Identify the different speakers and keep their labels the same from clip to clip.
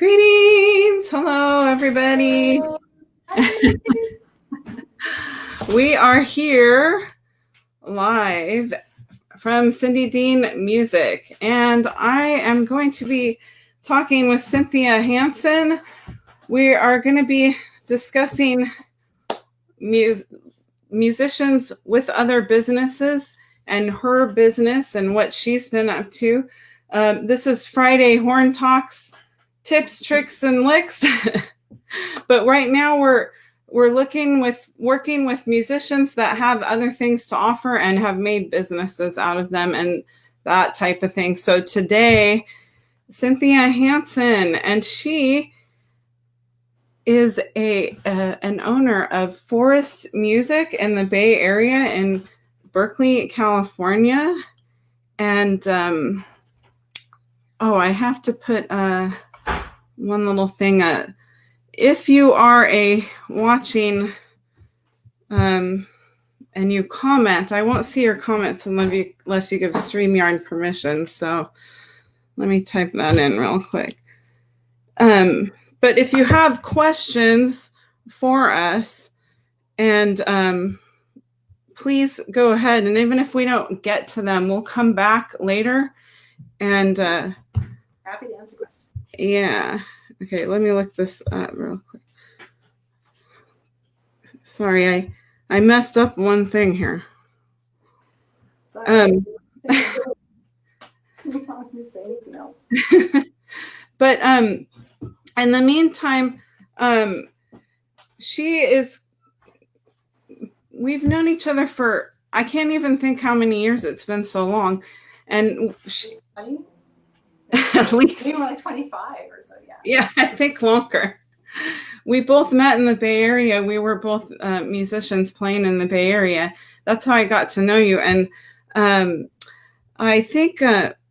Speaker 1: Greetings. Hello, everybody.
Speaker 2: Hello.
Speaker 1: We are here live from Cindy Deane Music, and I am going to be talking with Cynthia Hanson. We are going to be discussing musicians with other businesses and her business and what she's been up to. This is Friday Horn Talks, tips, tricks, and licks. But right now we're working with musicians that have other things to offer and have made businesses out of them and that type of thing. So today, Cynthia Hanson, and she is an owner of Forrests Music in the Bay Area in Berkeley, California. And I have to put one little thing. If you are watching and you comment, I won't see your comments unless you give StreamYard permission. So let me type that in real quick. But if you have questions for us, and please go ahead. And even if we don't get to them, we'll come back later. And
Speaker 2: happy to answer questions.
Speaker 1: Yeah. Okay, let me look this up real quick. Sorry, I messed up one thing here.
Speaker 2: Sorry. We don't miss anything else.
Speaker 1: But in the meantime, we've known each other for, I can't even think how many years. It's been so long. And at least
Speaker 2: we were like 25 or so, yeah.
Speaker 1: Yeah, I think longer. We both met in the Bay Area. We were both musicians playing in the Bay Area. That's how I got to know you. And I think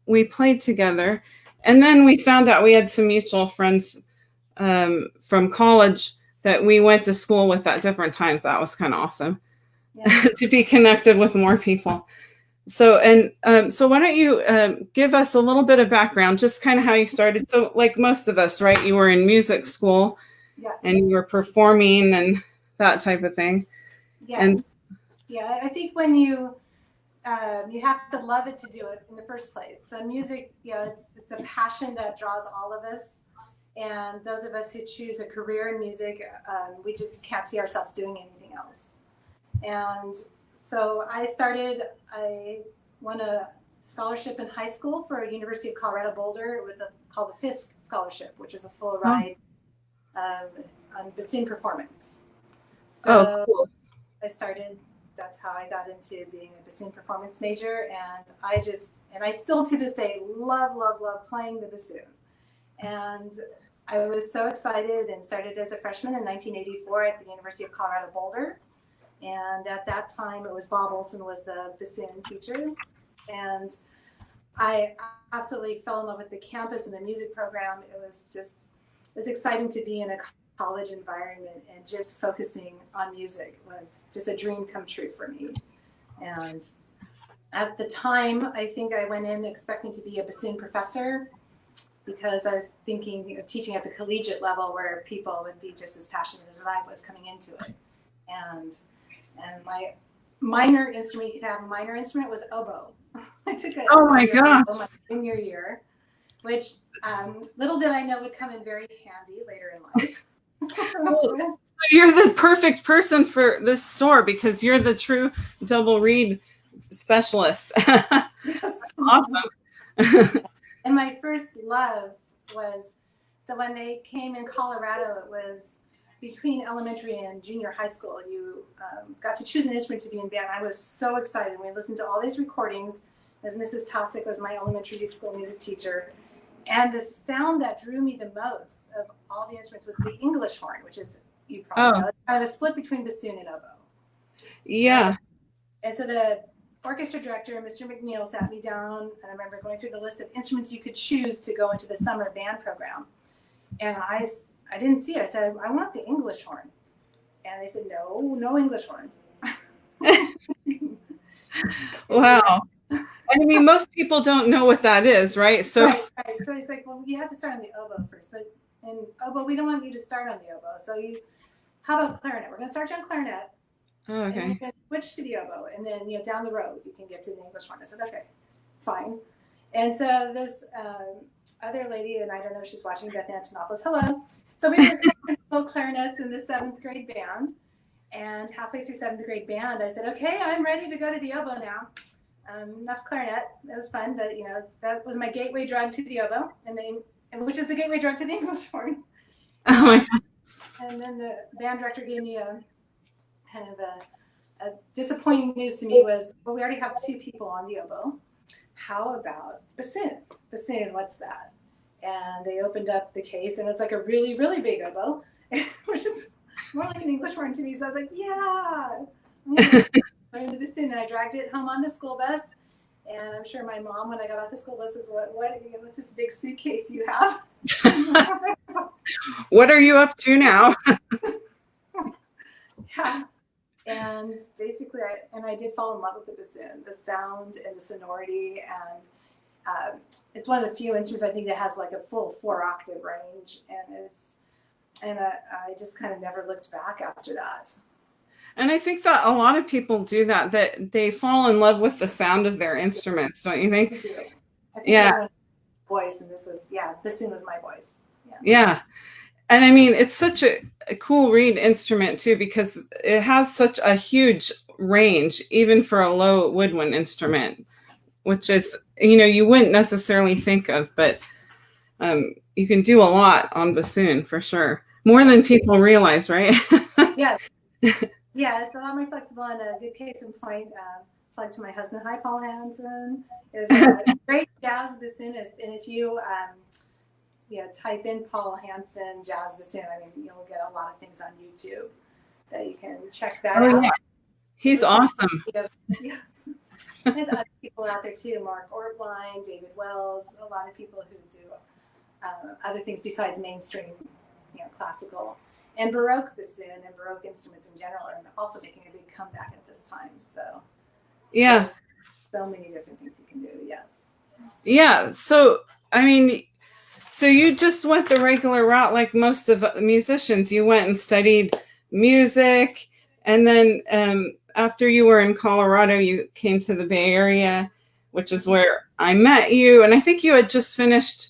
Speaker 1: we played together. And then we found out we had some mutual friends from college that we went to school with at different times. That was kind of awesome, yeah. To be connected with more people. So why don't you give us a little bit of background, just kind of how you started. So like most of us, right? You were in music school, yeah, and you were performing and that type of thing.
Speaker 2: Yeah. And yeah, I think when you have to love it to do it in the first place. So music, it's a passion that draws all of us. And those of us who choose a career in music, we just can't see ourselves doing anything else. And so I won a scholarship in high school for University of Colorado Boulder. It was called the Fisk Scholarship, which is a full ride on bassoon performance. So
Speaker 1: cool.
Speaker 2: That's how I got into being a bassoon performance major. And I still to this day love playing the bassoon. And I was so excited and started as a freshman in 1984 at the University of Colorado Boulder. And at that time, it was Bob Olson was the bassoon teacher. And I absolutely fell in love with the campus and the music program. It was exciting to be in a college environment, and just focusing on music was just a dream come true for me. And at the time, I think I went in expecting to be a bassoon professor, because I was thinking of teaching at the collegiate level where people would be just as passionate as I was coming into it. And my minor instrument, you could have a minor instrument, was oboe. I took a
Speaker 1: my gosh.
Speaker 2: My junior year, which little did I know would come in very handy later in life.
Speaker 1: So you're the perfect person for this store, because you're the true double reed specialist.
Speaker 2: Yes.
Speaker 1: Awesome.
Speaker 2: And my first love was, so when they came in Colorado, it was between elementary and junior high school. You got to choose an instrument to be in band. I was so excited. We listened to all these recordings, as Mrs. Tosick was my elementary school music teacher. And the sound that drew me the most of all the instruments was the English horn, which is, you probably know, it's kind of a split between bassoon and oboe.
Speaker 1: Yeah.
Speaker 2: And so the orchestra director, Mr. McNeil, sat me down, and I remember going through the list of instruments you could choose to go into the summer band program. And I didn't see it. I said, I want the English horn. And they said, no English horn.
Speaker 1: Wow. I mean, most people don't know what that is, right? So
Speaker 2: right. So he's like, well, you have to start on the oboe first. But and oboe, we don't want you to start on the oboe. So how about clarinet? We're going to start you on clarinet.
Speaker 1: Oh,
Speaker 2: And then
Speaker 1: okay.
Speaker 2: you're going to switch to the oboe. And then, down the road, you can get to the English horn. I said, okay, fine. And so this other lady, and I don't know if she's watching, Beth Antonopoulos, hello. So we were little clarinets in the 7th grade band. And halfway through 7th grade band, I said, okay, I'm ready to go to the oboe now. Enough clarinet. It was fun, but that was my gateway drug to the oboe, and which is the gateway drug to the English horn.
Speaker 1: Oh my God.
Speaker 2: And then the band director gave me a kind of a disappointing news to me was, well, we already have 2 people on the oboe. How about bassoon? Bassoon, what's that? And they opened up the case, and it's like a really, really big oboe, which is more like an English horn to me. So I was like, yeah, I'm going to learn the bassoon. And I dragged it home on the school bus. And I'm sure my mom, when I got off the school bus, was, what's this big suitcase you have?
Speaker 1: What are you up to now?
Speaker 2: Yeah. And basically, I did fall in love with the bassoon, the sound and the sonority. And it's one of the few instruments I think that has like a full 4-octave range. And I just kind of never looked back after that.
Speaker 1: And I think that a lot of people do that they fall in love with the sound of their instruments, don't you think?
Speaker 2: I think
Speaker 1: Yeah.
Speaker 2: Voice, and bassoon was my voice.
Speaker 1: Yeah. And I mean, it's such a cool reed instrument too, because it has such a huge range, even for a low woodwind instrument, which is, you wouldn't necessarily think of, but you can do a lot on bassoon for sure. More than people realize, right?
Speaker 2: Yeah. Yeah, it's a lot more flexible, and a good case in point, plug to my husband, hi, Paul Hanson, is a great jazz bassoonist. And if you type in Paul Hanson jazz bassoon, I mean, you'll get a lot of things on YouTube that you can check that out.
Speaker 1: Yeah. He's awesome.
Speaker 2: Yes. There's other people out there too, Mark Ortwine, David Wells, a lot of people who do other things besides mainstream, classical. And Baroque bassoon and Baroque instruments in general are also making a big comeback at this time. So,
Speaker 1: yeah,
Speaker 2: so many different things you can do. Yes.
Speaker 1: Yeah. So, I mean, so you just went the regular route, like most of the musicians. You went and studied music, and then after you were in Colorado, you came to the Bay Area, which is where I met you. And I think you had just finished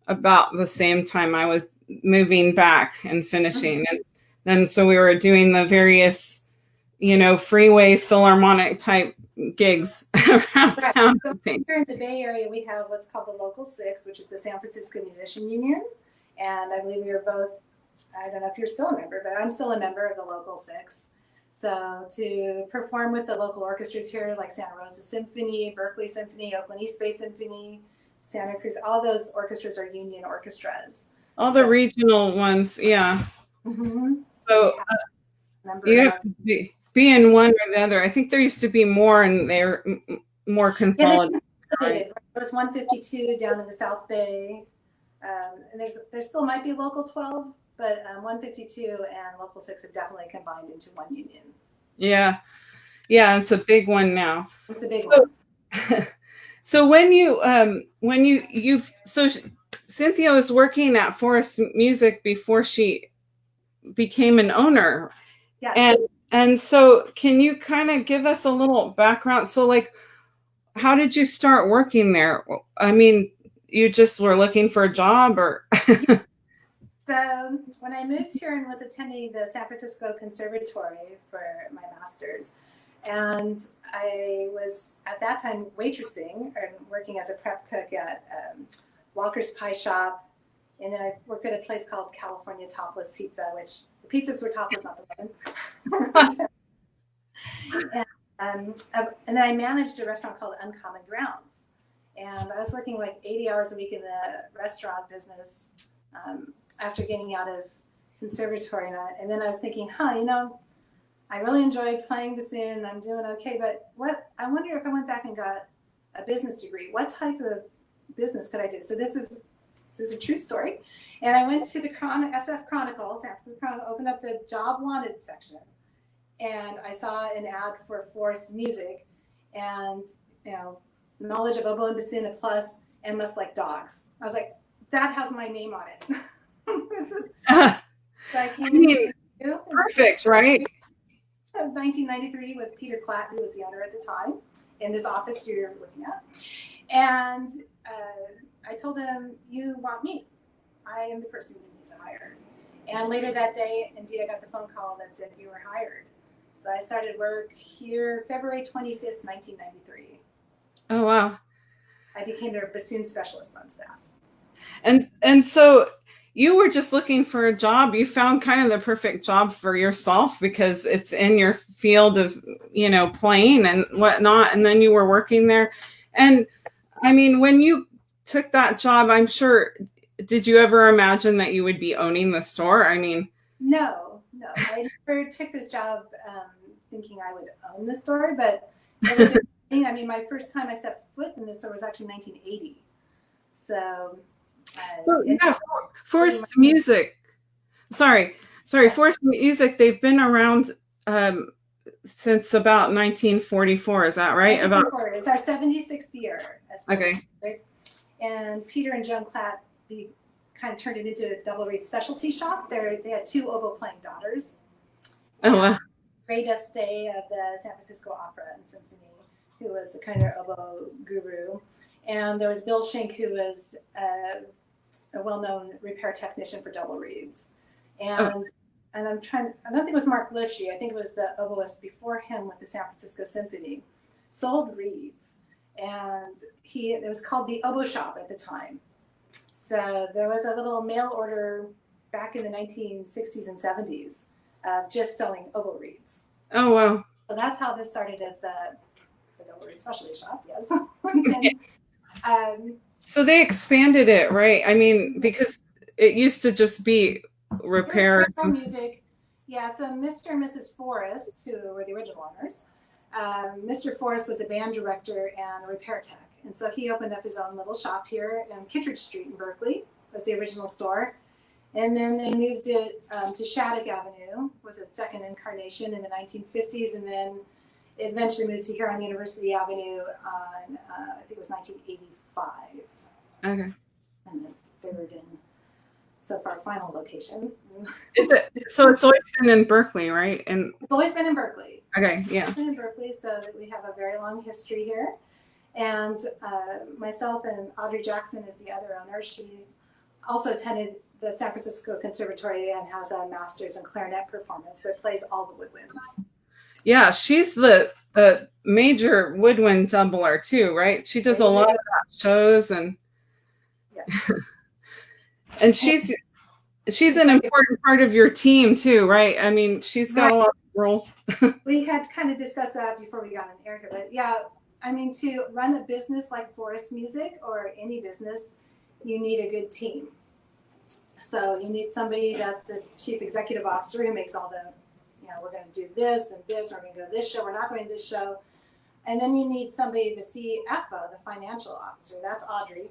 Speaker 1: about the same time I was moving back and finishing. And then so we were doing the various, freeway philharmonic type gigs around town.
Speaker 2: So here in the Bay Area, we have what's called the Local 6, which is the San Francisco Musician Union. And I believe we are both, I don't know if you're still a member, but I'm still a member of the Local 6. So to perform with the local orchestras here, like Santa Rosa Symphony, Berkeley Symphony, Oakland East Bay Symphony, Santa Cruz, all those orchestras are union orchestras.
Speaker 1: All the regional ones, yeah.
Speaker 2: Mm-hmm.
Speaker 1: So you have to be in one or the other. I think there used to be more, and they're more consolidated.
Speaker 2: Right? There's 152 down in the South Bay, and there still might be Local 12, but 152 and Local 6 have definitely combined into one union.
Speaker 1: Yeah, it's a big one now.
Speaker 2: It's a big one.
Speaker 1: So so Cynthia was working at Forrests Music before she became an owner.
Speaker 2: Yes.
Speaker 1: And so can you kind of give us a little background? So like, how did you start working there? I mean, you just were looking for a job, or?
Speaker 2: So when I moved here and was attending the San Francisco Conservatory for my master's, and I was at that time waitressing or working as a prep cook at Walker's Pie Shop, and then I worked at a place called California Topless Pizza, which the pizzas were topless, not the women. and then I managed a restaurant called Uncommon Grounds, and I was working like 80 hours a week in the restaurant business after getting out of conservatory, and then I was thinking, I really enjoyed playing bassoon. I'm doing okay, but I wonder if I went back and got a business degree, what type of business could I do? So this is a true story. And I went to the SF Chronicle, San Francisco Chronicle, opened up the job wanted section, and I saw an ad for Forrests Music, and knowledge of oboe and bassoon a plus, and must like dogs. I was like, that has my name on it. This is,
Speaker 1: I
Speaker 2: so I came
Speaker 1: mean,
Speaker 2: into
Speaker 1: perfect, right?
Speaker 2: 1993 with Peter Klatt, who was the owner at the time, in this office you're looking at. And I told him, you want me. I am the person you need to hire. And later that day, indeed, I got the phone call that said you were hired. So I started work here February 25th, 1993.
Speaker 1: Oh, wow.
Speaker 2: I became their bassoon specialist on staff.
Speaker 1: And so you were just looking for a job. You found kind of the perfect job for yourself because it's in your field of, playing and whatnot. And then you were working there. And I mean, when you took that job, I'm sure, did you ever imagine that you would be owning the store? I mean,
Speaker 2: no, I never took this job thinking I would own the store, but it was I mean, my first time I stepped foot in the store was actually 1980. So
Speaker 1: yeah, Forrests Music. Sorry, Forrests Music. They've been around since about 1944. Is that right?
Speaker 2: It's our 76th year.
Speaker 1: Okay.
Speaker 2: Right? And Peter and Joan Klatt kind of turned it into a double reed specialty shop. They had two oboe playing daughters.
Speaker 1: Oh, wow.
Speaker 2: Ray Dusty of the San Francisco Opera and Symphony, who was the kind of oboe guru. And there was Bill Schenck, who was a well-known repair technician for double reeds. And I don't think it was Mark Lipsche, I think it was the oboist before him with the San Francisco Symphony, sold reeds. And it was called the Oboe Shop at the time. So there was a little mail order back in the 1960s and 70s of just selling oboe reeds.
Speaker 1: Oh, wow.
Speaker 2: So that's how this started as the double reed specialty shop, yes.
Speaker 1: So they expanded it, right? I mean, because it used to just be repairs.
Speaker 2: Music. Yeah, so Mr. and Mrs. Forrests, who were the original owners, Mr. Forrest was a band director and a repair tech. And so he opened up his own little shop here in Kittredge Street in Berkeley, was the original store. And then they moved it to Shattuck Avenue, was its second incarnation in the 1950s. And then it eventually moved to here on University Avenue on, I think it was 1985.
Speaker 1: Okay.
Speaker 2: And its third and so far final location.
Speaker 1: Is it? So it's always been in Berkeley, right? And
Speaker 2: it's always been in Berkeley.
Speaker 1: Okay, yeah.
Speaker 2: It's been in Berkeley, so that we have a very long history here. And myself and Audrey Jackson is the other owner. She also attended the San Francisco Conservatory and has a master's in clarinet performance, but plays all the woodwinds.
Speaker 1: Yeah, she's the major woodwind doubler too, right? She does a lot of shows and and she's an important part of your team too, right? I mean, she's got a lot of roles.
Speaker 2: We had kind of discussed that before we got on air here, but yeah, I mean, to run a business like Forrests Music or any business, you need a good team. So you need somebody that's the chief executive officer who makes all the, we're going to do this and this, or we're going to go to this show, we're not going to this show. And then you need somebody, the CFO, the financial officer, that's Audrey,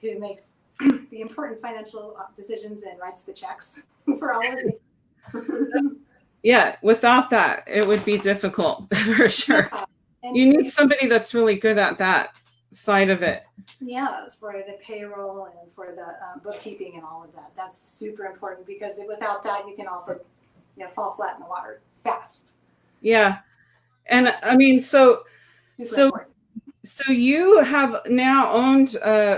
Speaker 2: who makes the important financial decisions and writes the checks for all of it.
Speaker 1: Yeah, without that, it would be difficult for sure. Yeah. You need somebody that's really good at that side of it.
Speaker 2: Yes, for the payroll and for the bookkeeping and all of that. That's super important because without that, you can also fall flat in the water fast.
Speaker 1: Yeah. And I mean, so you have now owned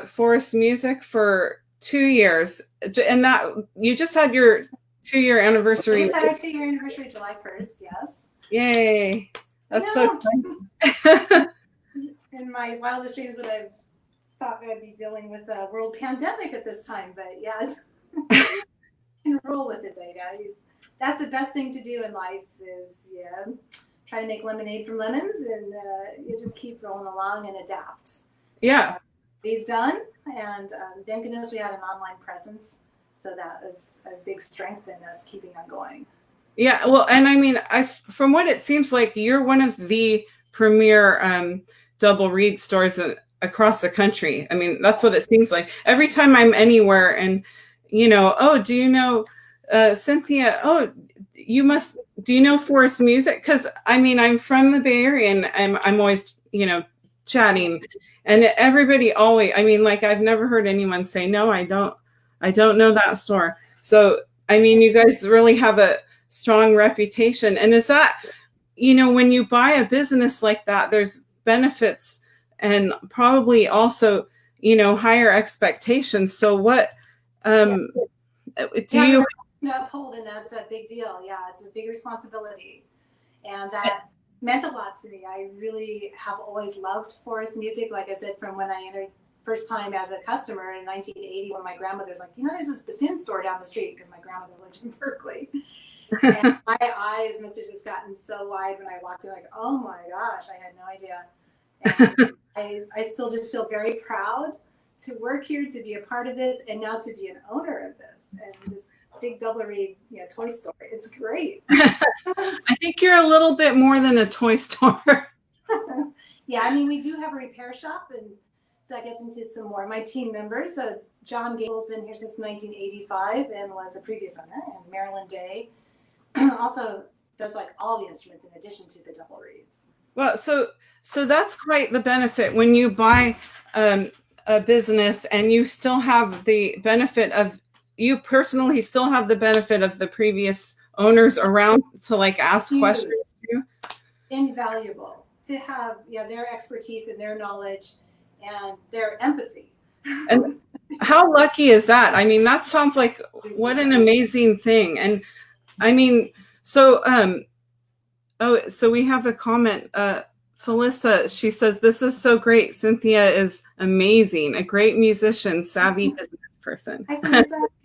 Speaker 1: Forrests Music for 2 years, and that you just had your 2-year anniversary.
Speaker 2: We just had our 2-year anniversary July 1st, yes.
Speaker 1: Yay. That's so exciting.
Speaker 2: In my wildest dreams would have thought I'd be dealing with a world pandemic at this time, but yes, can roll with it, Dana. That's the best thing to do in life is try to make lemonade from lemons, and you just keep rolling along and adapt.
Speaker 1: Yeah,
Speaker 2: we've done, and thank goodness we had an online presence, so that was a big strength in us keeping on going.
Speaker 1: Yeah, well, and I mean, from what it seems like, you're one of the premier double reed stores across the country. I mean, that's what it seems like. Every time I'm anywhere and, oh, do you know Cynthia? Oh, do you know Forrests Music? Because, I mean, I'm from the Bay Area and I'm always, chatting. And everybody always, I mean, like, I've never heard anyone say, no, I don't know that store. So, I mean, you guys really have a strong reputation. And is that, when you buy a business like that, there's benefits and probably also, higher expectations. So what, do you
Speaker 2: uphold, and that's a big deal. Yeah, it's a big responsibility, and that meant a lot to me. I really have always loved Forrest music. Like I said, from when I entered first time as a customer in 1980, when my grandmother was like, there's this bassoon store down the street, because my grandmother lived in Berkeley. And my eyes must have just gotten so wide when I walked in, like, oh my gosh, I had no idea. And I still just feel very proud to work here, to be a part of this, and now to be an owner of this and this big double reed, toy store. It's great.
Speaker 1: I think you're a little bit more than a toy store.
Speaker 2: Yeah, I mean, we do have a repair shop, and so that gets into some more of my team members. So John Gable's been here since 1985 and was a previous owner, and Marilyn Day also does like all the instruments in addition to the double reeds.
Speaker 1: Well, so that's quite the benefit when you buy a business, and you still have the benefit of, you personally still have the benefit of the previous owners around to like ask questions to.
Speaker 2: Invaluable to have their expertise and their knowledge and their empathy.
Speaker 1: And how lucky is that? I mean, that sounds like what an amazing thing. And I mean, so so we have a comment. Felissa, she says, this is so great. Cynthia is amazing, a great musician, savvy business person.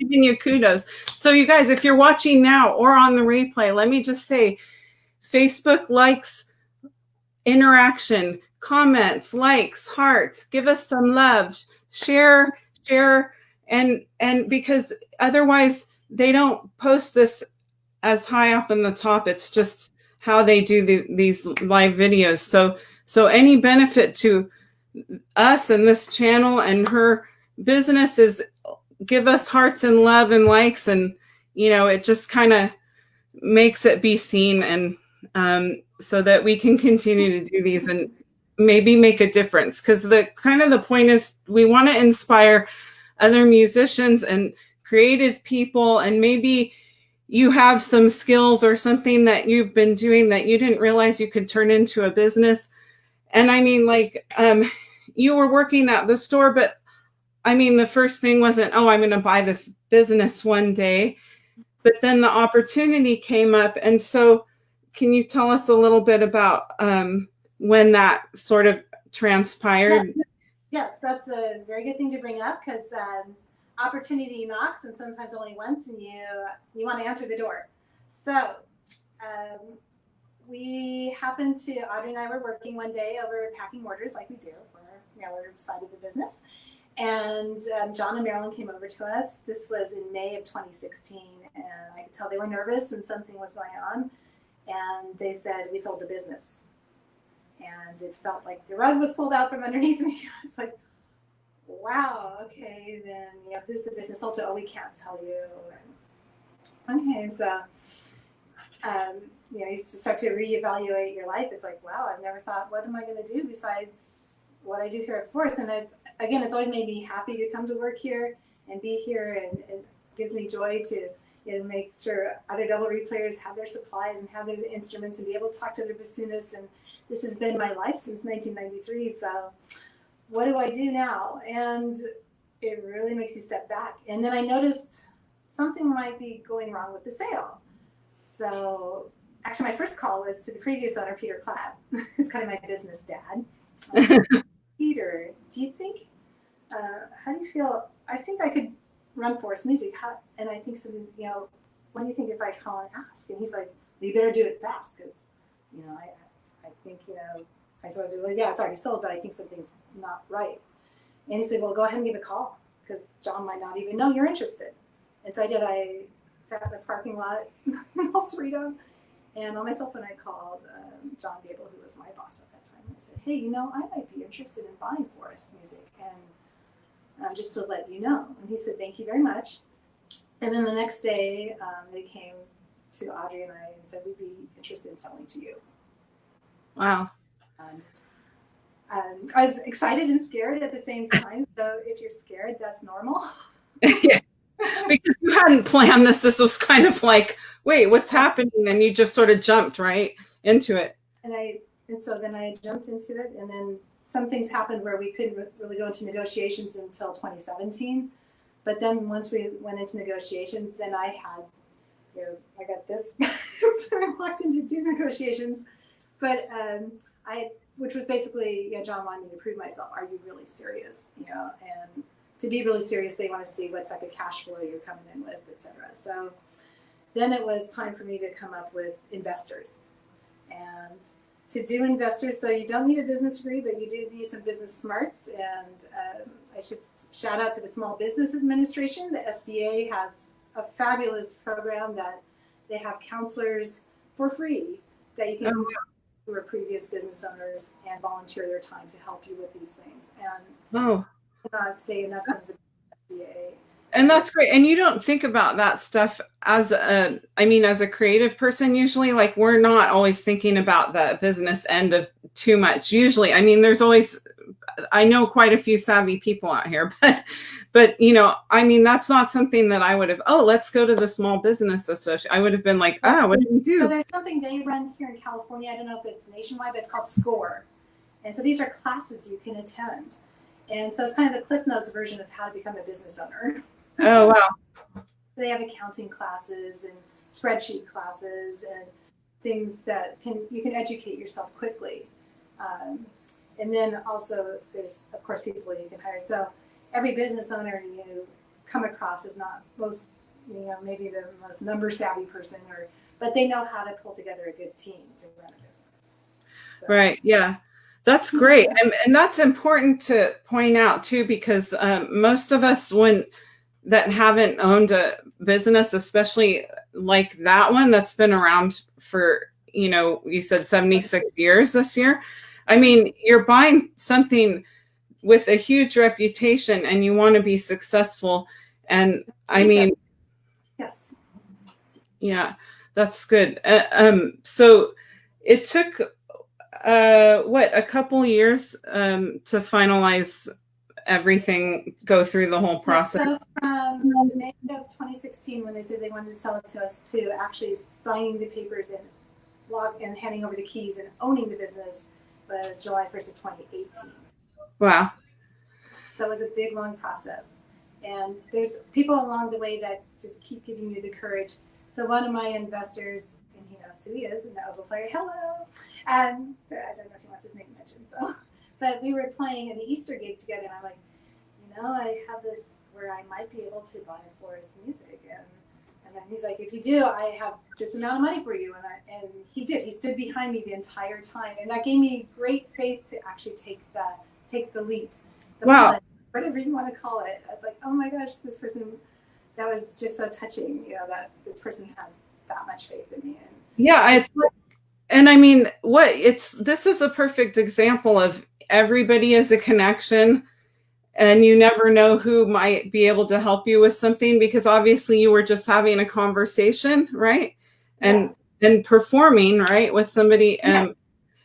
Speaker 1: Giving you kudos. So you guys, if you're watching now or on the replay, let me just say, Facebook likes, interaction, comments, likes, hearts, give us some love, share, and because otherwise they don't post this as high up in the top. It's just how they do these live videos. So any benefit to us and this channel and her business is give us hearts and love and likes, and it just kind of makes it be seen, and so that we can continue to do these and maybe make a difference, because the point is we want to inspire other musicians and creative people, and maybe you have some skills or something that you've been doing that you didn't realize you could turn into a business. And I mean, like, you were working at the store, but I mean, the first thing wasn't, oh, I'm going to buy this business one day, but then the opportunity came up. And so can you tell us a little bit about when that sort of transpired?
Speaker 2: Yes, that's a very good thing to bring up, because opportunity knocks, and sometimes only once, and you want to answer the door. So we happened to, Audrey and I were working one day over packing orders like we do for the other side of the business. And John and Marilyn came over to us. This was in May of 2016, and I could tell they were nervous and something was going on. And they said, we sold the business. And it felt like the rug was pulled out from underneath me. I was like, wow, okay, then who's the business sold to? Oh, we can't tell you. And, okay, so you start to reevaluate your life. It's like, wow, I've never thought, what am I going to do besides what I do here at Forrests? And it's always made me happy to come to work here and be here, and it gives me joy to make sure other double reed players have their supplies and have their instruments and be able to talk to their bassoonists. And this has been my life since 1993. So what do I do now? And it really makes you step back. And then I noticed something might be going wrong with the sale. So actually my first call was to the previous owner, Peter Clapp, who's kind of my business dad. Peter, do you think, how do you feel? I think I could run Forrest music. And I think something, what do you think if I call and ask? And he's like, well, you better do it fast, because, I think, I sort of, well, yeah, it's already sold, but I think something's not right. And he said, well, go ahead and give a call, because John might not even know you're interested. And so I did. I sat in the parking lot in El Cerrito, and on my cell phone I called John Gable, who was my boss at that time. And I said, hey, I might be interested in buying Forrest music, and just to let you know. And he said, thank you very much. And then the next day they came to Audrey and I and said, we'd be interested in selling to you.
Speaker 1: Wow.
Speaker 2: I was excited and scared at the same time. So if you're scared, that's normal.
Speaker 1: Yeah. Because you hadn't planned this. This was kind of like, wait, what's happening? And you just sort of jumped right into it.
Speaker 2: And so then I jumped into it, and then some things happened where we couldn't really go into negotiations until 2017. But then once we went into negotiations, then I had, I got this. I walked in to do negotiations, but which was basically, John wanted me to prove myself. Are you really serious? And to be really serious, they want to see what type of cash flow you're coming in with, et cetera. So then it was time for me to come up with investors. And to do investors, so you don't need a business degree, but you do need some business smarts. And I should shout out to the Small Business Administration. The SBA has a fabulous program that they have counselors for free that you can consult who are previous business owners and volunteer their time to help you with these things. And I cannot say enough as the SBA.
Speaker 1: And that's great. And you don't think about that stuff as a creative person, usually. Like, we're not always thinking about the business end of too much. Usually, there's always, I know quite a few savvy people out here, but that's not something that I would have, let's go to the Small Business Association. I would have been like, what do you do?
Speaker 2: So there's something they run here in California. I don't know if it's nationwide, but it's called SCORE. And so these are classes you can attend. And so it's kind of the Cliff Notes version of how to become a business owner.
Speaker 1: Oh, wow.
Speaker 2: They have accounting classes and spreadsheet classes and things that you can educate yourself quickly. And then also there's, of course, people you can hire. So every business owner you come across is not maybe the most number savvy person, but they know how to pull together a good team to run a business. So.
Speaker 1: Right. Yeah. That's great. And that's important to point out too, because most of us, that haven't owned a business, especially like that one that's been around for, you said 76 years this year. You're buying something with a huge reputation and you want to be successful. And
Speaker 2: yes.
Speaker 1: Yeah, that's good. So it took, a couple years to finalize everything, go through the whole process?
Speaker 2: So from May of 2016, when they said they wanted to sell it to us, to actually signing the papers and handing over the keys and owning the business was July 1st of 2018.
Speaker 1: Wow.
Speaker 2: So it was a big, long process. And there's people along the way that just keep giving you the courage. So one of my investors, and he knows who he is, and the oboe player, hello. And I don't know if he wants his name mentioned, so. But we were playing an Easter gig together, and I'm like, I have this where I might be able to buy Forrest music. And then he's like, if you do, I have this amount of money for you. And he did. He stood behind me the entire time. And that gave me great faith to actually take the leap.
Speaker 1: Wow.
Speaker 2: Plunge, whatever you want to call it. I was like, oh my gosh, this person, that was just so touching, that this person had that much faith in me. This is a perfect example of everybody is a connection, and you never know who might be able to help you with something, because obviously you were just having a conversation, right? And performing, right, with somebody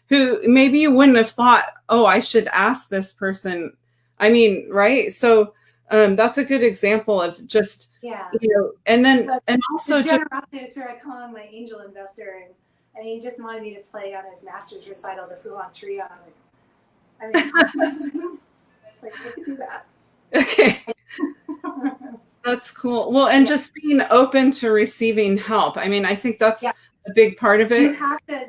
Speaker 2: who maybe you wouldn't have thought, I should ask this person. Right? So that's a good example of just, and then, and also the generosity is where I call him my angel investor. And he just wanted me to play on his master's recital, the Fulan Trio. I was like, I could do that.
Speaker 1: Okay. That's cool. Well, and just being open to receiving help. I think that's a big part of it.
Speaker 2: You have to,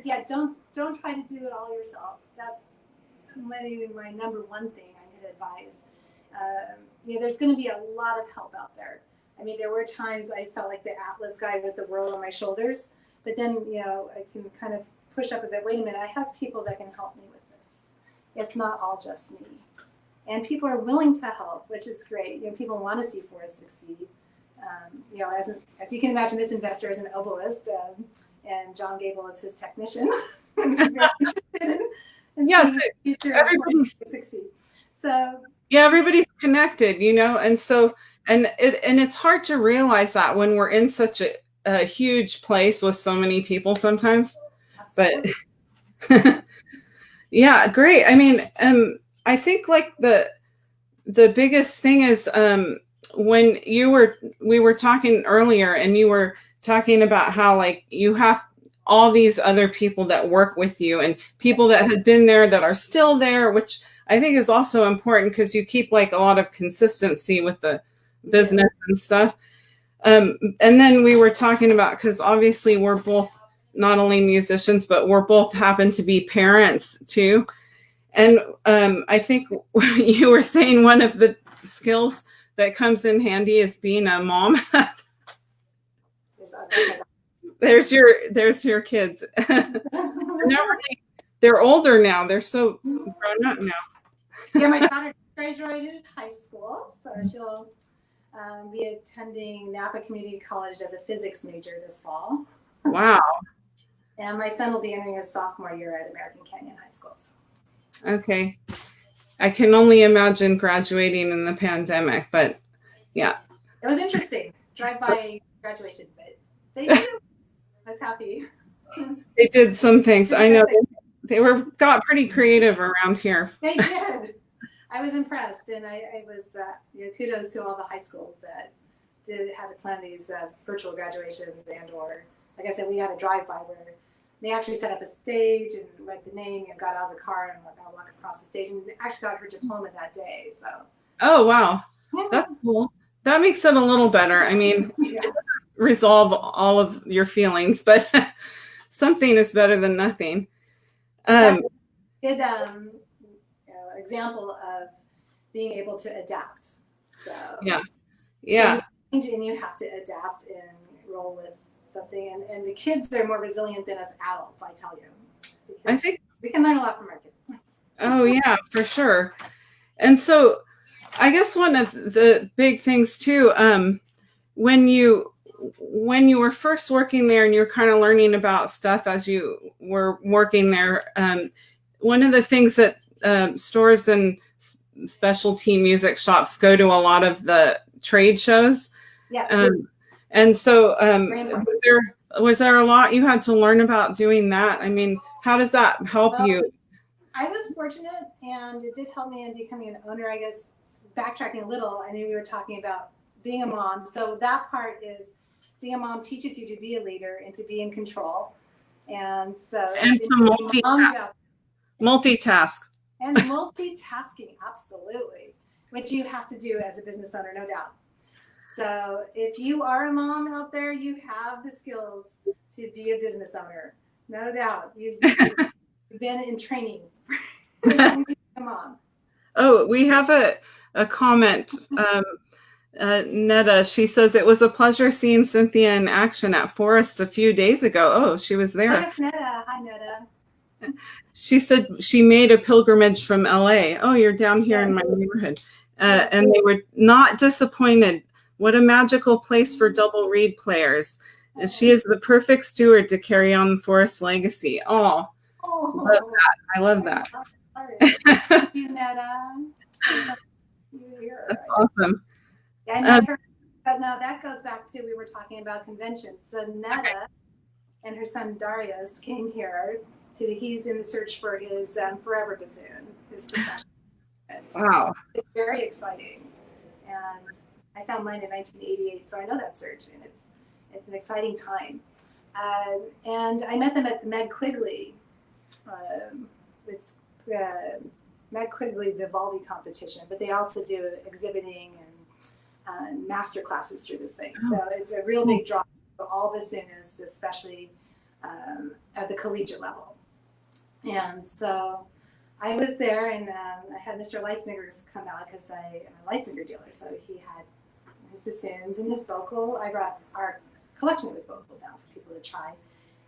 Speaker 2: don't try to do it all yourself. That's maybe my number one thing I could advise. There's going to be a lot of help out there. There were times I felt like the Atlas guy with the world on my shoulders, but then, I can kind of push up a bit. Wait a minute, I have people that can help me with this. It's not all just me. And people are willing to help, which is great. People want to see Forrest succeed. As you can imagine, this investor is an oboist, and John Gable is his technician. He's very interested in future everybody's to succeed. So
Speaker 1: everybody's connected, and so and it's hard to realize that when we're in such a huge place with so many people sometimes. Absolutely. But great. I think like the biggest thing is when we were talking earlier, and you were talking about how like you have all these other people that work with you and people that had been there that are still there, which I think is also important because you keep like a lot of consistency with the business and stuff. And then we were talking about, because obviously we're both not only musicians, but we're both happen to be parents too. And I think you were saying one of the skills that comes in handy is being a mom. There's your kids. They're older now. They're so grown up now.
Speaker 2: Yeah, my daughter graduated high school, so she'll be attending Napa Community College as a physics major this fall.
Speaker 1: Wow.
Speaker 2: And my son will be entering his sophomore year at American Canyon High School. So.
Speaker 1: Okay. I can only imagine graduating in the pandemic, but yeah.
Speaker 2: It was interesting. Drive-by graduation, but they did. I was happy.
Speaker 1: They did some things. I know they got pretty creative around here.
Speaker 2: They did. I was impressed, and I was kudos to all the high schools that did have to plan these virtual graduations, and or like I said, we had a drive-by where they actually set up a stage and read the name and got out of the car and walk across the stage, and actually got her diploma that day. So. Oh
Speaker 1: wow, that's cool. That makes it a little better. I mean, it doesn't resolve all of your feelings, but something is better than nothing.
Speaker 2: Good example of being able to adapt. So
Speaker 1: yeah,
Speaker 2: and you have to adapt and roll with something, and the kids are more resilient than us adults, I tell you.
Speaker 1: I think
Speaker 2: we can learn a lot from our kids.
Speaker 1: Oh yeah, for sure. And so I guess one of the big things too, when you were first working there and you're kind of learning about stuff as you were working there, one of the things that stores and specialty music shops go to a lot of the trade shows.
Speaker 2: Yeah.
Speaker 1: And so was there a lot you had to learn about doing that? I mean, how does that help you?
Speaker 2: I was fortunate, and it did help me in becoming an owner, I guess. Backtracking a little, I knew we were talking about being a mom. So that part is being a mom teaches you to be a leader and to be in control. And so
Speaker 1: and to multitask.
Speaker 2: And multitasking, absolutely, which you have to do as a business owner, no doubt. So if you are a mom out there, you have the skills to be a business owner, no doubt. You've been in training for being a mom.
Speaker 1: Oh, we have a comment. Netta, she says, it was a pleasure seeing Cynthia in action at Forrests a few days ago. Oh, she was there.
Speaker 2: Yes, Netta. Hi, Netta.
Speaker 1: She said she made a pilgrimage from LA. Oh, you're down here in my neighborhood. And they were not disappointed. What a magical place for double reed players. She is the perfect steward to carry on the Forrest legacy. Oh, love that. I love that.
Speaker 2: Thank you, Netta.
Speaker 1: That's awesome.
Speaker 2: Yeah, now that goes back to, we were talking about conventions. So Netta and her son Darius came here. He's in the search for his forever bassoon, his professional.
Speaker 1: Wow.
Speaker 2: It's very exciting. And I found mine in 1988, so I know that search, and it's an exciting time. And I met them at the Meg Quigley, with Meg Quigley Vivaldi competition, but they also do exhibiting and master classes through this thing. So it's a real big draw for all bassoonists, especially at the collegiate level. And so I was there, and I had Mr. Leitzinger come out because I'm a Leitzinger dealer. So he had his bassoons and his vocal. I brought our collection of his vocals out for people to try.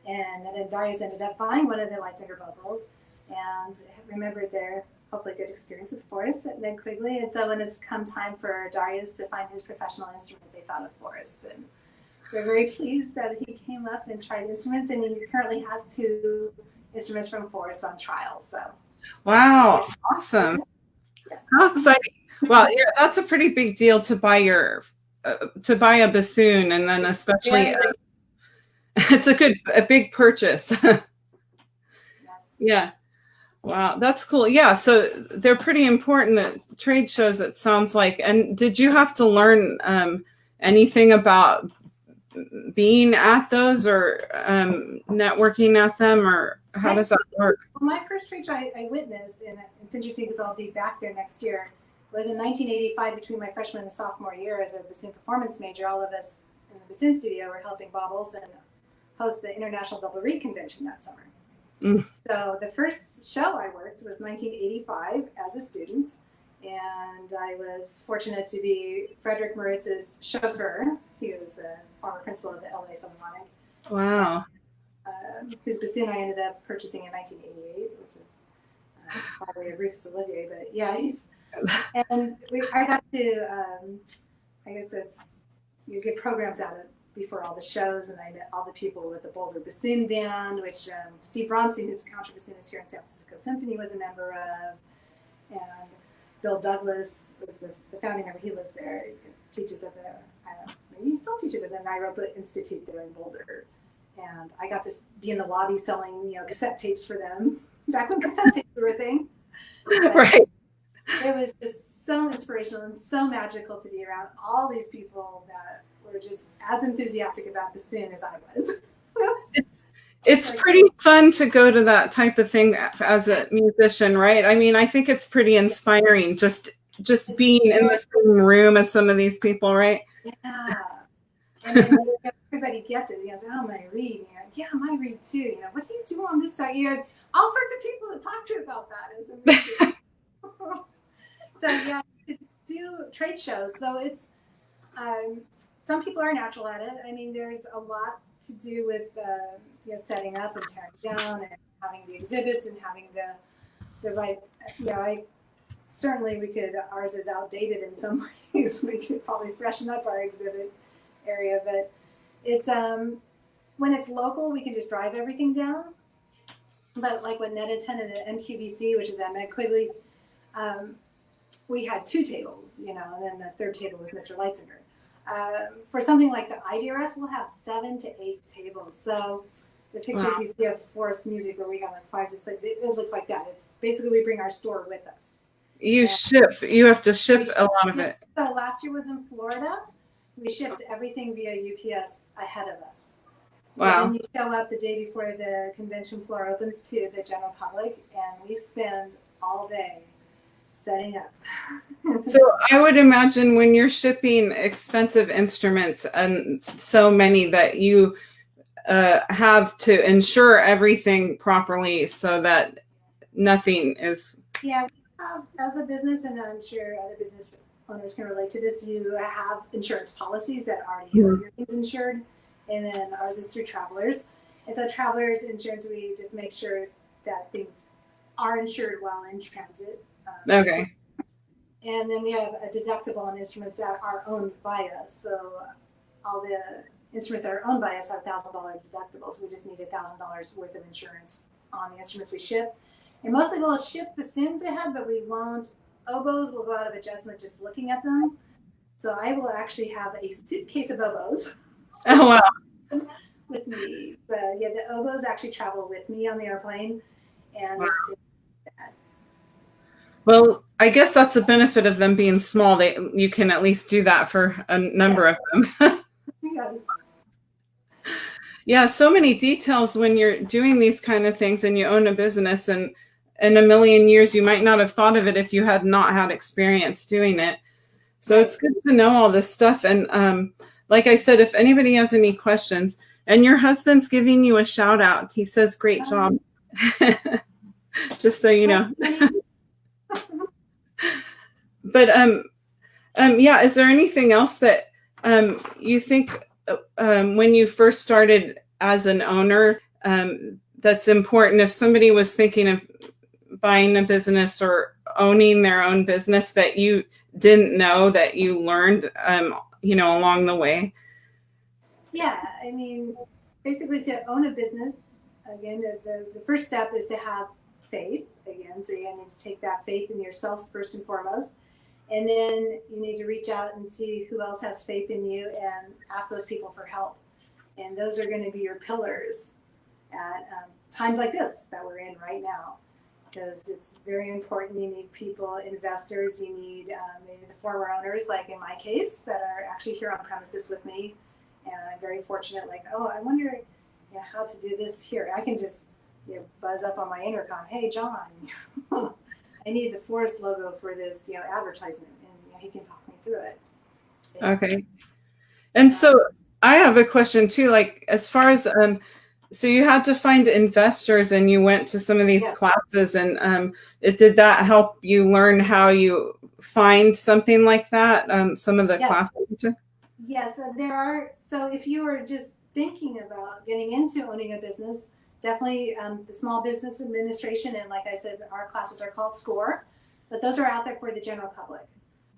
Speaker 2: And then Darius ended up buying one of the Leitzinger vocals, and remembered their hopefully good experience with Forrest at Meg Quigley. And so when it's come time for Darius to find his professional instrument, they thought of Forrest. And we're very pleased that he came up and tried instruments, and he currently has 2 instruments from Forrest on trial. So
Speaker 1: wow, awesome. Yes. How exciting. Well, yeah, that's a pretty big deal to buy a bassoon, and then especially it's a big purchase.
Speaker 2: Yes.
Speaker 1: Yeah. Wow, that's cool. Yeah, so they're pretty important, the trade shows, it sounds like. And did you have to learn anything about being at those, or networking at them, or how does that work?
Speaker 2: Well, my first trade show I witnessed, and it's interesting because I'll be back there next year, was in 1985 between my freshman and sophomore year as a bassoon performance major. All of us in the bassoon studio were helping Bob Olson host the International Double Reed Convention that summer. So the first show I worked was 1985 as a student, and I was fortunate to be Frederick Moritz's chauffeur. He was the former principal of the LA Philharmonic.
Speaker 1: Wow.
Speaker 2: Whose bassoon I ended up purchasing in 1988, which is probably a Rufus Olivier, but yeah, and I got to, I guess you get programs out of before all the shows, and I met all the people with the Boulder Bassoon Band, which Steve Bronstein, who's a contrabassoonist here in San Francisco Symphony, was a member of, and Bill Douglas was the founding member. He lives there. He teaches at maybe he still teaches at the Nairobi Institute there in Boulder. And I got to be in the lobby selling, cassette tapes for them back when cassette tapes were a thing.
Speaker 1: Right.
Speaker 2: It was just so inspirational and so magical to be around all these people that were just as enthusiastic about bassoon as I was.
Speaker 1: It's pretty fun to go to that type of thing as a musician, right? I mean, I think it's pretty inspiring just being in the same room as some of these people, right?
Speaker 2: Yeah. And then everybody gets it. Oh, my reed. Yeah, my reed too. What do you do on this side? All sorts of people to talk to about that. It's amazing. So yeah, to do trade shows. So it's some people are natural at it. I mean, there's a lot to do with setting up and tearing down and having the exhibits and having the right. Certainly ours is outdated in some ways. We could probably freshen up our exhibit area, but it's when it's local, we can just drive everything down. But like when Ned attended the MQVC, which is at Med Quigley, we had 2 tables, and then the third table with Mr. Leitzinger. For something like the IDRS, we'll have 7 to 8 tables. So the pictures you see of Forrests Music, where we have like 5 displays, it looks like that. It's basically we bring our store with us. You
Speaker 1: have to ship a lot of it.
Speaker 2: So last year was in Florida. We shipped everything via UPS ahead of us. So
Speaker 1: wow.
Speaker 2: then you show up the day before the convention floor opens to the general public, and we spend all day setting up.
Speaker 1: So I would imagine when you're shipping expensive instruments, and so many, that you have to ensure everything properly so that nothing is...
Speaker 2: Yeah, as a business, and I'm sure other business owners can relate to this, you have insurance policies that already have your things insured, and then ours is through Travelers. And so Travelers Insurance, we just make sure that things are insured while in transit.
Speaker 1: Okay.
Speaker 2: And then we have a deductible on instruments that are owned by us. So all the instruments that are owned by us have $1,000 deductibles. We just need $1,000 worth of insurance on the instruments we ship. And mostly we'll ship bassoons ahead, but we won't. Oboes will go out of adjustment just looking at them. So I will actually have a suitcase of oboes.
Speaker 1: Oh, wow.
Speaker 2: With me. So yeah, the oboes actually travel with me on the airplane. And wow.
Speaker 1: Well, I guess that's the benefit of them being small. You can at least do that for a number of them.
Speaker 2: Yes.
Speaker 1: Yeah, so many details when you're doing these kind of things and you own a business, and in a million years you might not have thought of it if you had not had experience doing it. So it's good to know all this stuff. And like I said, if anybody has any questions, and your husband's giving you a shout out. He says, great job. Just so you know. But yeah, is there anything else that you think when you first started as an owner that's important, if somebody was thinking of buying a business or owning their own business, that you didn't know that you learned along the way?
Speaker 2: Yeah, I mean, basically to own a business, again, the first step is to have faith, again, so you need to take that faith in yourself first and foremost. And then you need to reach out and see who else has faith in you and ask those people for help. And those are going to be your pillars at times like this that we're in right now. because it's very important. You need people, investors, you need maybe the former owners, like in my case, that are actually here on premises with me. And I'm very fortunate, like, oh, I wonder, you know, how to do this here. I can just, you know, buzz up on my intercom, hey, John, I need the Forrest logo for this, you know, advertisement. And you know, he can talk me through it. And,
Speaker 1: Okay. And so I have a question too, like as far as, so you had to find investors and you went to some of these classes, and did that help you learn how you find something like that? Some of the classes you took?
Speaker 2: Yes, there are. So if you are just thinking about getting into owning a business, definitely the Small Business Administration, and like I said, our classes are called SCORE, but those are out there for the general public.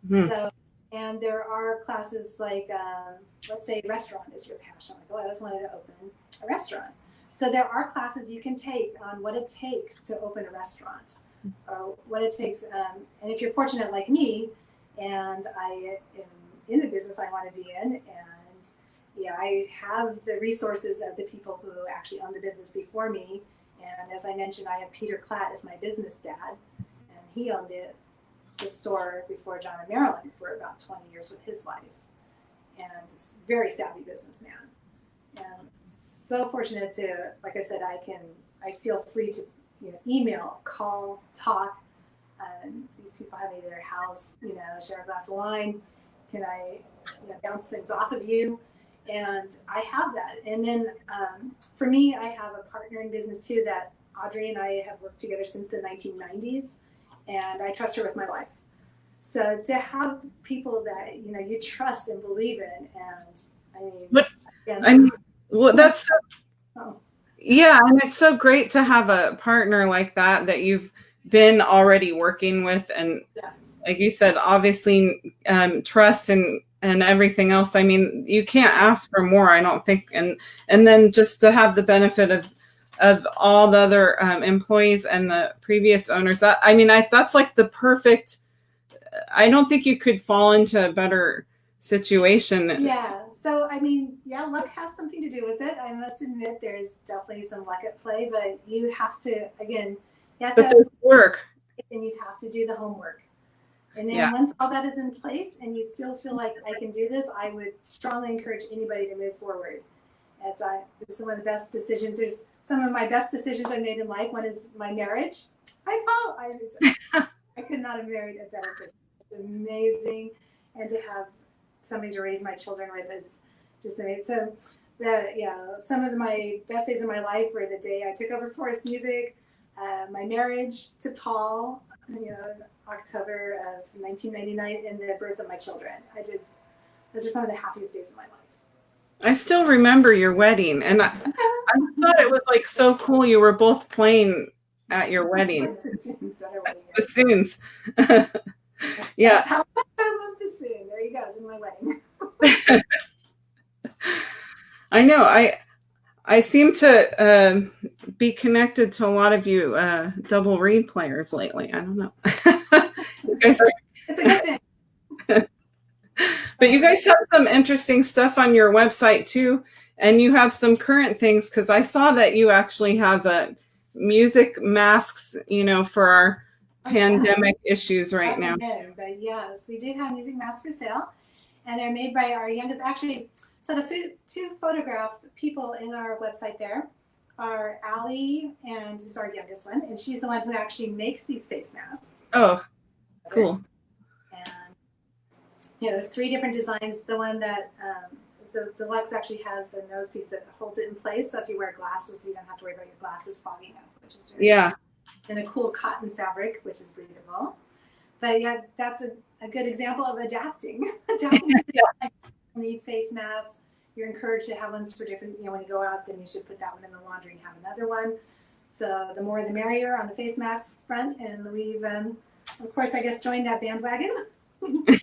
Speaker 2: Mm-hmm. So, and there are classes like, let's say restaurant is your passion. Like, oh, I always wanted to open a restaurant. So there are classes you can take on what it takes to open a restaurant, or what it takes. And if you're fortunate like me, and I am in the business I want to be in, and yeah, I have the resources of the people who actually owned the business before me. And as I mentioned, I have Peter Klatt as my business dad, and he owned the store before John and Marilyn for about 20 years with his wife, and it's a very savvy businessman. And so fortunate to, like I said, I feel free to, you know, email, call, talk. These people have me at their house, you know, share a glass of wine. Can I, you know, bounce things off of you? And I have that. And then for me, I have a partner in business too, that Audrey and I have worked together since the 1990s, and I trust her with my life. So to have people that, you know, you trust and believe in, and I mean,
Speaker 1: well, that's yeah, and it's so great to have a partner like that you've been already working with, and like you said, obviously trust and everything else. I mean, you can't ask for more, I don't think. And then just to have the benefit of all the other employees and the previous owners, that's like the perfect. I don't think you could fall into a better situation.
Speaker 2: Yeah. So, I mean, yeah, luck has something to do with it. I must admit there's definitely some luck at play, but you have to, again,
Speaker 1: work.
Speaker 2: And you have to do the homework. And then once all that is in place and you still feel like I can do this, I would strongly encourage anybody to move forward. This is one of the best decisions. There's some of my best decisions I made in life. One is my marriage. I could not have married a better person. It's amazing. And to have somebody to raise my children with is just amazing. So some of my best days of my life were the day I took over Forrest Music, my marriage to Paul, you know, October of 1999, and the birth of my children. Those are some of the happiest days of my life.
Speaker 1: I still remember your wedding, and I thought it was like so cool. You were both playing at your wedding. Bassoons. Yeah.
Speaker 2: That's how much I love bassoon. There you go. It's in my wedding.
Speaker 1: I know. I seem to be connected to a lot of you double reed players lately. I don't know. You guys are...
Speaker 2: It's a good thing.
Speaker 1: But you guys have some interesting stuff on your website too, and you have some current things, because I saw that you actually have music masks, you know, for our pandemic issues right now.
Speaker 2: But yes, we do have music masks for sale, and they're made by our youngest. Actually, so the two photographed people in our website there are Allie, and who's our youngest one, and she's the one who actually makes these face masks.
Speaker 1: Oh, cool.
Speaker 2: And you know, there's 3 different designs. The one that the deluxe actually has a nose piece that holds it in place, so if you wear glasses, you don't have to worry about your glasses fogging up, which is very nice. And a cool cotton fabric, which is breathable. But yeah, that's a good example of adapting. Adapting to the need face masks. You're encouraged to have ones for different, you know, when you go out, then you should put that one in the laundry and have another one. So the more the merrier on the face mask front. And we've, of course, I guess, joined that bandwagon. We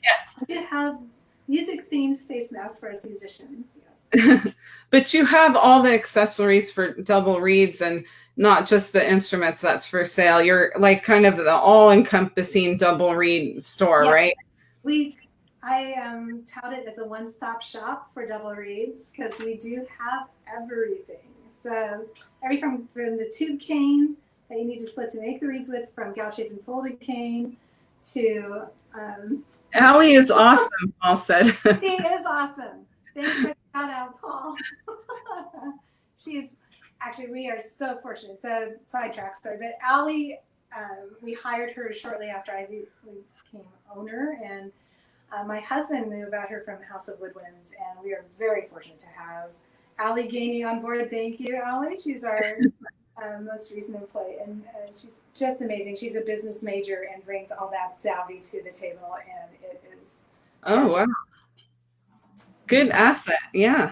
Speaker 2: did have music-themed face masks for us musicians. Yes.
Speaker 1: But you have all the accessories for double reeds, and not just the instruments that's for sale. You're like kind of the all-encompassing double reed store, right?
Speaker 2: I tout it as a one-stop shop for double reeds, because we do have everything. So from the tube cane that you need to split to make the reeds with, from gout shaped and folded cane to.
Speaker 1: Allie is awesome, Paul said.
Speaker 2: She is awesome. Thank you for the shout out, Paul. She's actually, we are so fortunate. So sidetrack story, but Allie, we hired her shortly after we became owner, and my husband knew about her from House of Woodwinds, and we are very fortunate to have Allie Gainey on board. Thank you, Allie. She's our most recent employee, and she's just amazing. She's a business major and brings all that savvy to the table, and it is.
Speaker 1: Oh, wow. Good asset. Yeah.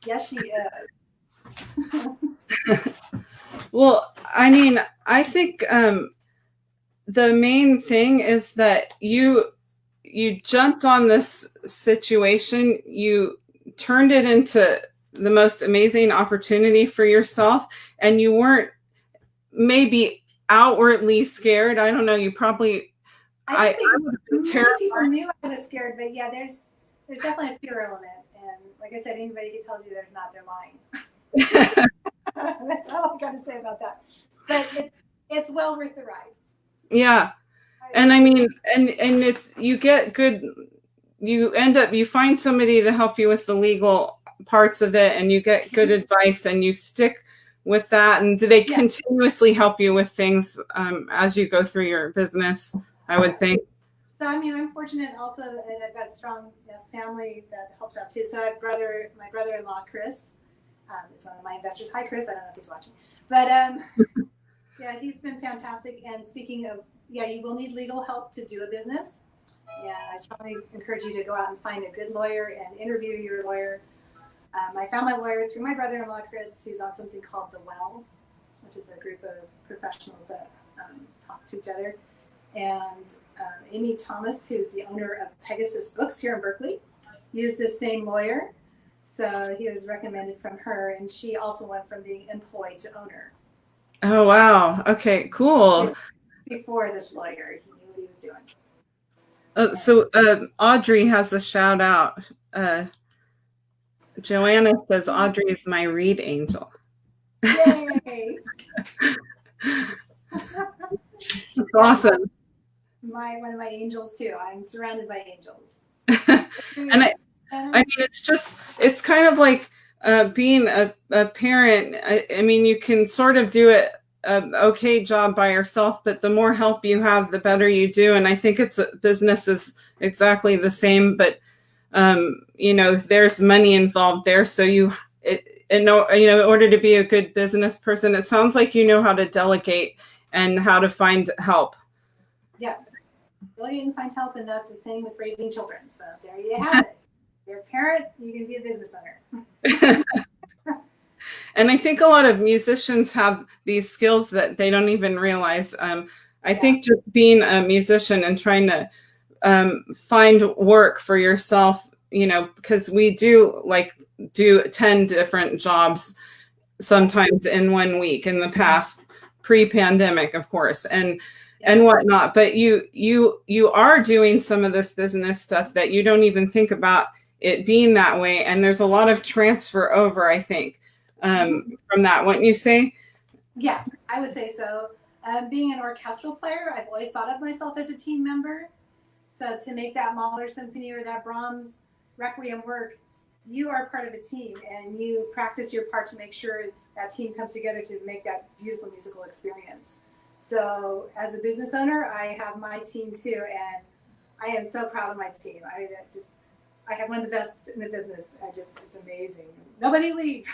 Speaker 2: Yes, she is.
Speaker 1: Well, I mean, I think the main thing is that you jumped on this situation, you turned it into the most amazing opportunity for yourself, and you weren't maybe outwardly scared. I don't know. You probably.
Speaker 2: I think people knew I was scared, but yeah, there's definitely a fear element, and like I said, anybody who tells you there's not, they're lying. That's all I got to say about that. But it's well worth the ride.
Speaker 1: Yeah, and I mean, and it's, you get good. You find somebody to help you with the legal parts of it, and you get good advice, and you stick with that. And do they continuously help you with things as you go through your business? I would think.
Speaker 2: So I mean, I'm fortunate also, and I've got a strong family that helps out too. So I have my brother-in-law Chris. It's one of my investors. Hi, Chris. I don't know if he's watching, but yeah, he's been fantastic. And speaking of, you will need legal help to do a business. Yeah, I strongly encourage you to go out and find a good lawyer and interview your lawyer. I found my lawyer through my brother-in-law, Chris, who's on something called The Well, which is a group of professionals that talk to each other. And Amy Thomas, who's the owner of Pegasus Books here in Berkeley, used this same lawyer. So he was recommended from her, and she also went from being employed to owner.
Speaker 1: Oh, wow. Okay, cool.
Speaker 2: Before this lawyer, he knew what he was doing.
Speaker 1: So Audrey has a shout out. Joanna says Audrey is my read angel.
Speaker 2: Yay!
Speaker 1: That's awesome.
Speaker 2: One of my angels too. I'm surrounded by angels.
Speaker 1: And I mean, it's kind of like being a parent. I mean, you can sort of do it okay job by yourself, but the more help you have, the better you do. And I think business is exactly the same, but there's money involved there. So in order to be a good business person, it sounds like you know how to delegate and how to find help.
Speaker 2: Yes, delegate and find help, and that's the same with raising children. So there you have it. You're a parent, you can be a business owner.
Speaker 1: And I think a lot of musicians have these skills that they don't even realize. I think just being a musician and trying to find work for yourself, because we do 10 different jobs sometimes in 1 week in the past, pre-pandemic, of course, and whatnot. But you are doing some of this business stuff that you don't even think about it being that way. And there's a lot of transfer over, I think, from that, wouldn't you say?
Speaker 2: Yeah, I would say so. Being an orchestral player, I've always thought of myself as a team member. So to make that Mahler symphony or that Brahms Requiem work, you are part of a team, and you practice your part to make sure that team comes together to make that beautiful musical experience. So as a business owner, I have my team too, and I am so proud of my team. I have one of the best in the business. It's amazing. Nobody leave.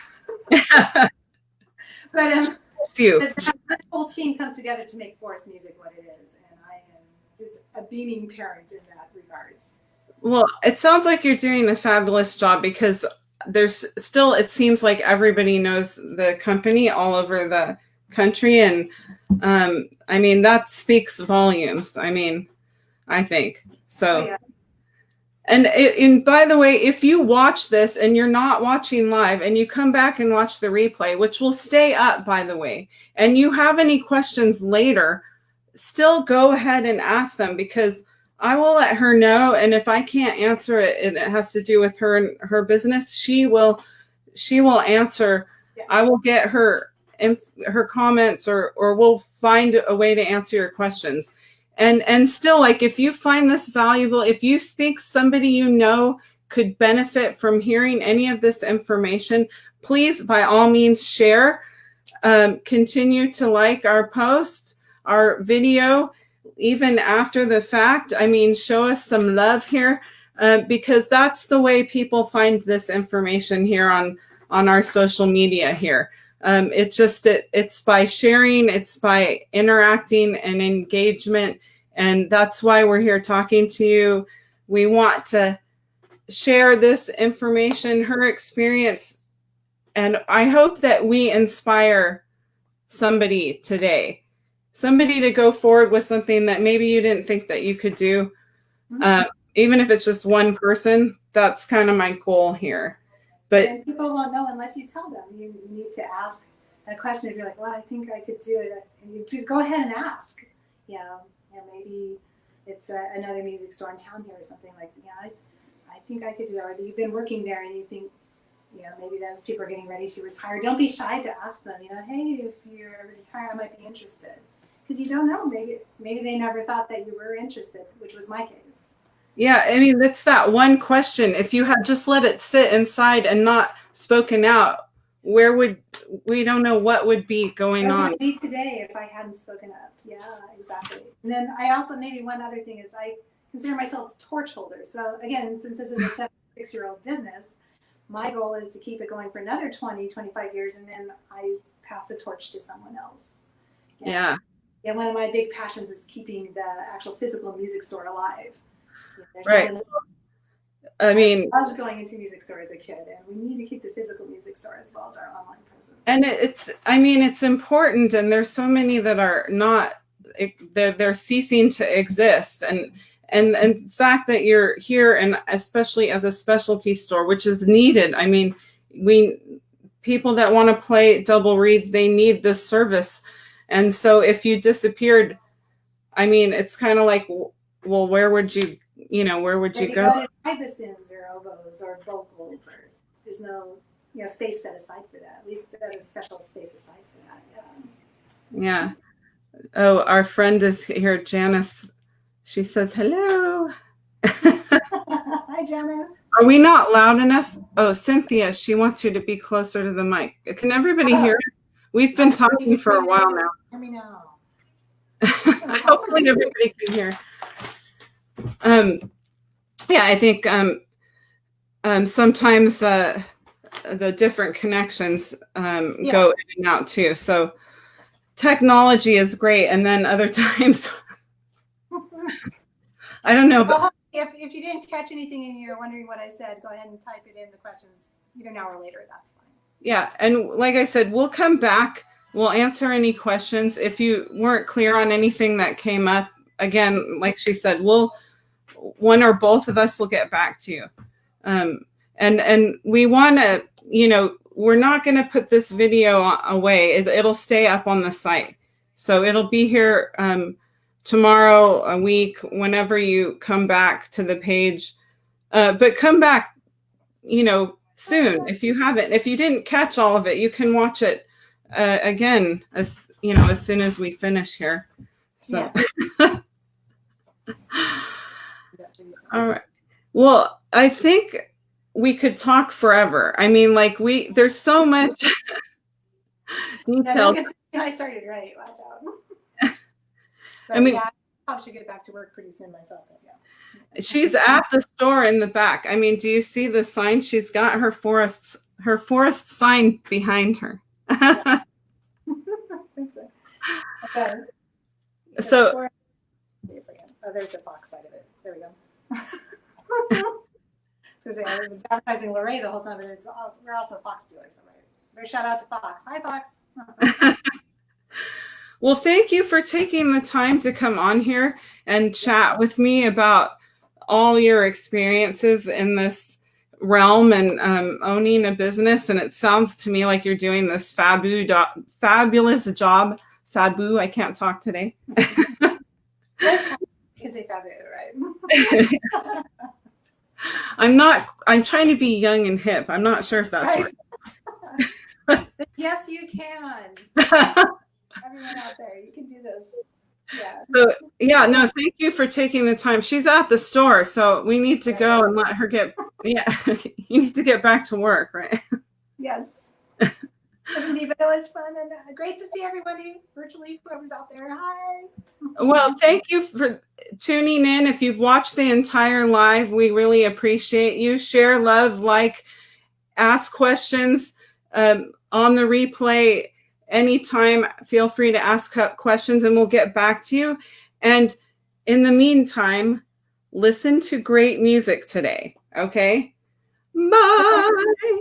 Speaker 2: But this whole team comes together to make Forrest music what it is, and I am just a beaming parent in that regards.
Speaker 1: Well, it sounds like you're doing a fabulous job, because there's still, it seems like everybody knows the company all over the country, and I mean, that speaks volumes. I mean, I think so. Oh, yeah. And by the way, if you watch this and you're not watching live and you come back and watch the replay, which will stay up, by the way, and you have any questions later, still go ahead and ask them, because I will let her know. And if I can't answer it, and it has to do with her and her business, she will answer. Yeah. I will get her her comments, or we'll find a way to answer your questions. And still, like, if you find this valuable, if you think somebody you know could benefit from hearing any of this information, please, by all means, share. Continue to like our post, our video, even after the fact. I mean, show us some love here, because that's the way people find this information here on our social media here. It's by sharing, it's by interacting and engagement. And that's why we're here talking to you. We want to share this information, her experience. And I hope that we inspire somebody today, somebody to go forward with something that maybe you didn't think that you could do. Even if it's just one person, that's kind of my goal here. But
Speaker 2: and people won't know unless you tell them. You need to ask a question. If you're like, well, I think I could do it, and you go ahead and ask. Maybe it's another music store in town here or something like. I think I could do it. Or you've been working there and you think, maybe those people are getting ready to retire. Don't be shy to ask them. Hey, if you're ever retired, I might be interested. Because you don't know. Maybe they never thought that you were interested, which was my case.
Speaker 1: Yeah, I mean, it's that one question. If you had just let it sit inside and not spoken out, we don't know what would be going on.
Speaker 2: Where would be today if I hadn't spoken up? Yeah, exactly. And then I also, maybe one other thing is, I consider myself a torch holder. So again, since this is a 76-year-old business, my goal is to keep it going for another 20, 25 years, and then I pass the torch to someone else.
Speaker 1: Yeah.
Speaker 2: Yeah, one of my big passions is keeping the actual physical music store alive.
Speaker 1: Right. I mean,
Speaker 2: I was going into music store as a kid, and we need to keep the physical music store as well as our online presence.
Speaker 1: And it's important, and there's so many that are not, they're ceasing to exist. And the fact that you're here, and especially as a specialty store, which is needed. I mean, people that want to play double reeds, they need this service. And so if you disappeared, I mean, it's kind of like, well, where would you go?
Speaker 2: Bassoons or oboes or vocals, or there's no space set aside for that. At least a special space aside for that.
Speaker 1: Yeah. Oh, our friend is here, Janice. She says hello.
Speaker 2: Hi, Janice.
Speaker 1: Are we not loud enough? Oh, Cynthia, she wants you to be closer to the mic. Can everybody hear us? We've been talking for a while now.
Speaker 2: Hear me now.
Speaker 1: Hopefully everybody can hear. I think sometimes the different connections go in and out too. So technology is great, and then other times, I don't know. But
Speaker 2: if you didn't catch anything and you're wondering what I said, go ahead and type it in the questions either now or later. That's fine.
Speaker 1: Yeah, and like I said, we'll come back. We'll answer any questions. If you weren't clear on anything that came up, again, like she said, one or both of us will get back to you. And we want to, we're not going to put this video away. It'll stay up on the site. So it'll be here tomorrow, a week, whenever you come back to the page. But come back, soon. If you haven't, if you didn't catch all of it, you can watch it again, as soon as we finish here. So. Yeah. All right. Well, I think we could talk forever. I mean, there's so much detail.
Speaker 2: I started right. Watch out.
Speaker 1: I mean,
Speaker 2: I probably should get back to work pretty soon myself. Yeah.
Speaker 1: She's at the store in the back. I mean, do you see the sign? She's got her Forrests sign behind her.
Speaker 2: Yeah. Okay.
Speaker 1: So.
Speaker 2: Oh, there's the Fox side of it. There we go. I was advertising Lorraine the whole time, but we're also Fox dealers. So right. Shout out to Fox. Hi, Fox.
Speaker 1: Well, thank you for taking the time to come on here and chat with me about all your experiences in this realm and owning a business. And it sounds to me like you're doing this fabulous job. Fabu, I can't talk today.
Speaker 2: You can say fabulous, right?
Speaker 1: I'm trying to be young and hip. I'm not sure if that's right.
Speaker 2: Yes, you can. Everyone out there, you can do this. Yeah.
Speaker 1: So yeah, no, thank you for taking the time. She's at the store, so we need to go and let her get. Yeah, you need to get back to work, right?
Speaker 2: Yes. Indeed, but it was fun and great to see everybody virtually, whoever's out there. Hi.
Speaker 1: Well, thank you for tuning in. If you've watched the entire live, we really appreciate you. Share, love, like, ask questions on the replay anytime. Feel free to ask questions and we'll get back to you. And in the meantime, listen to great music today. Okay? Bye.